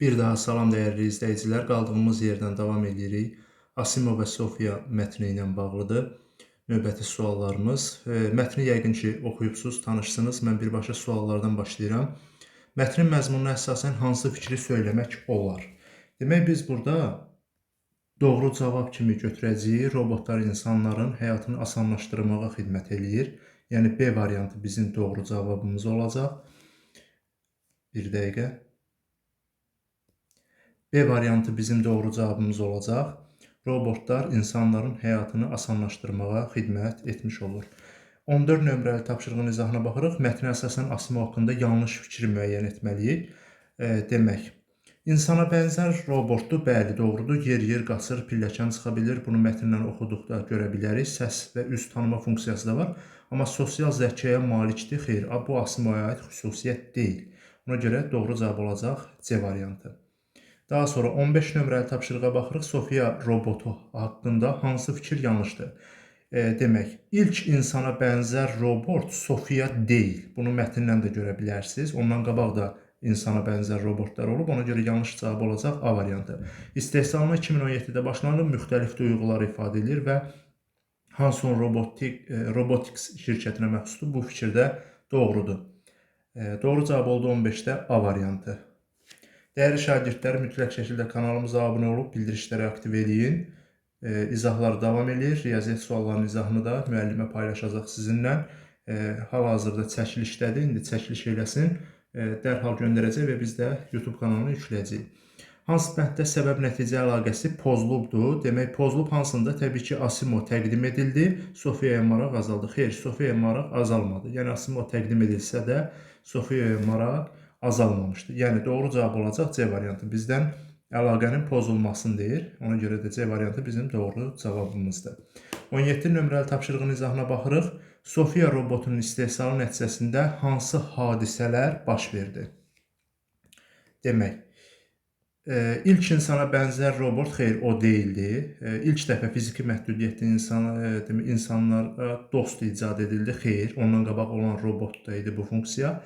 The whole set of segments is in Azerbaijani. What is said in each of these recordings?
Bir daha salam dəyərli izləyicilər. Qaldığımız yerdən davam edirik. Asimov və Sofiya mətni ilə bağlıdır növbəti suallarımız. Mətni yəqin ki, oxuyubsuz, tanışsınız. Mən birbaşa suallardan başlayıram. Mətnin məzmununa əsasən hansı fikri söyləmək olar? Demək, biz burada doğru cavab kimi götürəcəyik. Robotlar insanların həyatını asanlaşdırmağa xidmət eləyir. Yəni, B variantı bizim doğru cavabımız olacaq. Bir dəqiqə. B variantı bizim doğru cavabımız olacaq. Robotlar insanların həyatını asanlaşdırmağa xidmət etmiş olur. 14 nömrəli tapşırığın izahına baxırıq. Mətnə əsasən Asimov haqqında yanlış fikri müəyyən etməliyik. Demək, insana bənzər robotdur, bəli, doğrudur. Yer qaçır, pilləkən çıxa bilir. Bunu mətndən oxuduqda görə bilərik. Səs və üz tanıma funksiyası da var. Amma sosial zəkaya malikdir. Xeyr, bu Asimova aid xüsusiyyət deyil. Ona görə doğru cavab olacaq C variantı. Daha sonra 15 nömrəli tapşırığa baxırıq. Sofiya robotu haqqında hansı fikir yanlışdır? Demək, ilk insana bənzər robot Sofiya deyil. Bunu mətndən də görə bilərsiniz. Ondan qabaq da insana bənzər robotlar olub. Ona görə yanlış cavab olacaq A variantı. İstehsalına 2017-də başlanılıb, müxtəlif duyğular ifadə edir və Hanson Robotics şirkətinə məxsusdur. Bu fikir də doğrudur. Doğru cavab oldu 15-də A variantı. Dəyərli şagirdlər, mütləq şəkildə kanalımıza abunə olub, bildirişləri aktiv edin. İzahlar davam edir. Riyaziyyat suallarının izahını da müəllimə paylaşacaq sizinlə. Hal-hazırda çəkilişdədir. İndi çəkiliş eləsin. Dərhal göndərəcək və biz də YouTube kanalına yükləyəcəyik. Hansı bənddə səbəb-nəticə əlaqəsi pozulubdur? Demək, pozulub hansında? Təbii ki, Asimov təqdim edildi. Sofiyaya maraq azaldı. Xeyr, Sofiyaya maraq azalmadı. Yəni, Asimov təqdim edilsə də Sofiyaya maraq azalmamışdır. Yəni, doğru cavab olacaq C variantı. Bizdən əlaqənin pozulmasını deyir. Ona görə də C variantı bizim doğru cavabımızdır. 17 nömrəli tapşırığın izahına baxırıq. Sofiya robotunun istehsalı nəticəsində hansı hadisələr baş verdi? Demək, ilk insana bənzər robot, xeyr, o deyildi. İlk dəfə fiziki məhdudiyyətli insanlara dost icad edildi, xeyr, ondan qabaq olan robotda idi bu funksiya.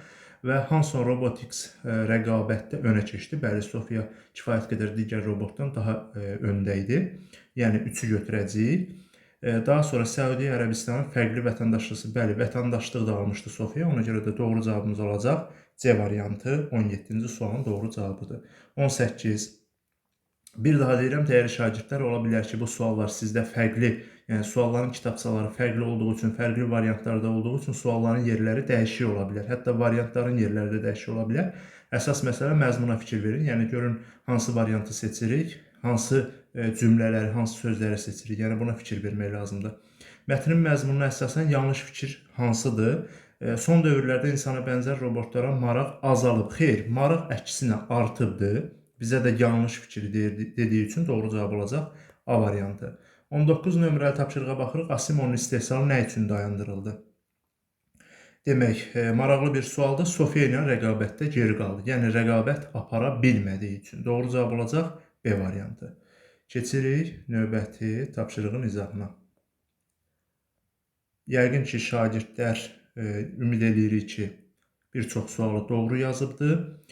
Və Hanson Robotics rəqabətdə önə keçdi. Bəli, Sofiya kifayət qədər digər robotdan daha öndə idi. Yəni, 3-ü götürəcəyik. Daha sonra Səudiyyə Ərəbistanın fərqli vətəndaşlığı, bəli, vətəndaşlıq da almışdı Sofiya. Ona görə də doğru cavabımız olacaq C variantı 17-ci sualın doğru cavabıdır. 18. Bir daha deyirəm, dəyərli şagirdlər, ola bilər ki, bu suallar sizdə fərqli, yəni sualların kitabçaları fərqli olduğu üçün, fərqli variantlarda olduğu üçün sualların yerləri dəyişik ola bilər. Hətta variantların yerləri də dəyişik ola bilər. Əsas məsələ məzmuna fikir verin. Yəni, görün, hansı variantı seçirik, hansı cümlələri, hansı sözləri seçirik. Yəni, buna fikir vermək lazımdır. Mətnin məzmununa əsasən yanlış fikir hansıdır? Son dövrlərdə insana bənzər robotlara maraq azalıb. Xeyr, maraq əksinə artıbdır. Bizə də yanlış fikri dediyi üçün doğru cavab olacaq A variantı. 19 nömrəli tapşırığa baxırıq. Asimovun istehsalı nə üçün dayandırıldı? Demək, maraqlı bir sualdır. Sofiya ilə rəqabətdə geri qaldı. Yəni, rəqabət apara bilmədiyi üçün. Doğru cavab olacaq B variantı. Keçirik növbəti tapşırığın izahına. Yəqin ki, şagirdlər ümid edirik ki, bir çox sualı doğru yazıbdır.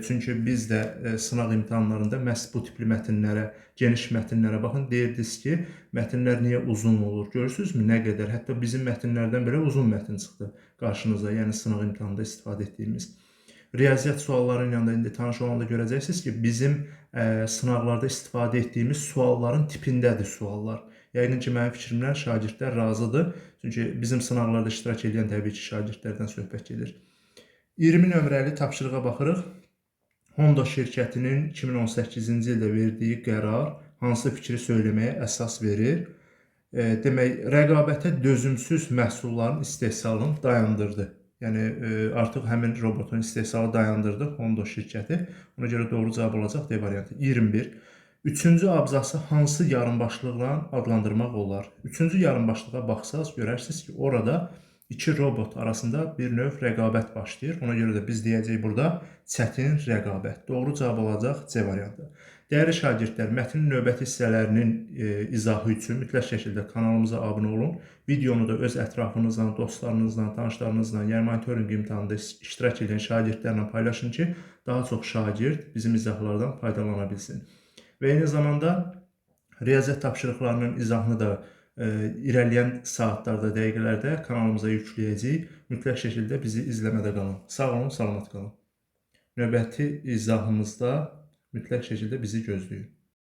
Çünki biz də sınaq imtahanlarında məhz bu tipli mətnlərə, geniş mətnlərə baxın. Deyirdiniz ki, mətnlər niyə uzun olur? Görürsünüzmü? Nə qədər? Hətta bizim mətnlərdən belə uzun mətn çıxdı qarşınıza. Yəni, sınaq imtahanında istifadə etdiyimiz. Riyaziyyat sualları ilə də indi tanış olanda görəcəksiniz ki, bizim sınaqlarda istifadə etdiyimiz sualların tipindədir suallar. Yəqin ki, mənim fikrimlə şagirdlər razıdır. Çünki bizim sınaqlarda iştirak edən təbii ki, şagirdlərdən söhbət gedir. 20 nömrəli tapşırığa baxırıq. Honda şirkətinin 2018-ci ildə verdiyi qərar hansı fikri söyləməyə əsas verir? Demək, rəqabətə dözümsüz məhsulların istehsalını dayandırdı. Yəni, artıq həmin robotun istehsalı dayandırdı Honda şirkəti. Ona görə doğru cavab olacaq D variantı. 21. Üçüncü abzası hansı yarımbaşlıqla adlandırmaq olar? Üçüncü yarımbaşlığa baxsaz görərsiniz ki, orada iki robot arasında bir növ rəqabət başlayır. Ona görə də biz deyəcəyik burada çətin rəqabət. Doğru cavab olacaq C variantı. Dəyərli şagirdlər, mətnin növbəti hissələrinin izahı üçün mütləq şəkildə kanalımıza abunə olun. Videonu da öz ətrafınızla, dostlarınızla, tanışlarınızla, yəni monitorinq imtahanında iştirak edən şagirdlərlə paylaşın ki, daha çox şagird bizim izahlardan faydalana bilsin. Və eyni zamanda riyaziyyat tapşırıqlarının izahını da irəliyən saatlarda, dəqiqələrdə kanalımıza yükləyəcəyik. Mütləq şəkildə bizi izləmədə qalın. Sağ olun, salamat qalın. Növbəti izahımızda mütləq şəkildə bizi gözləyin.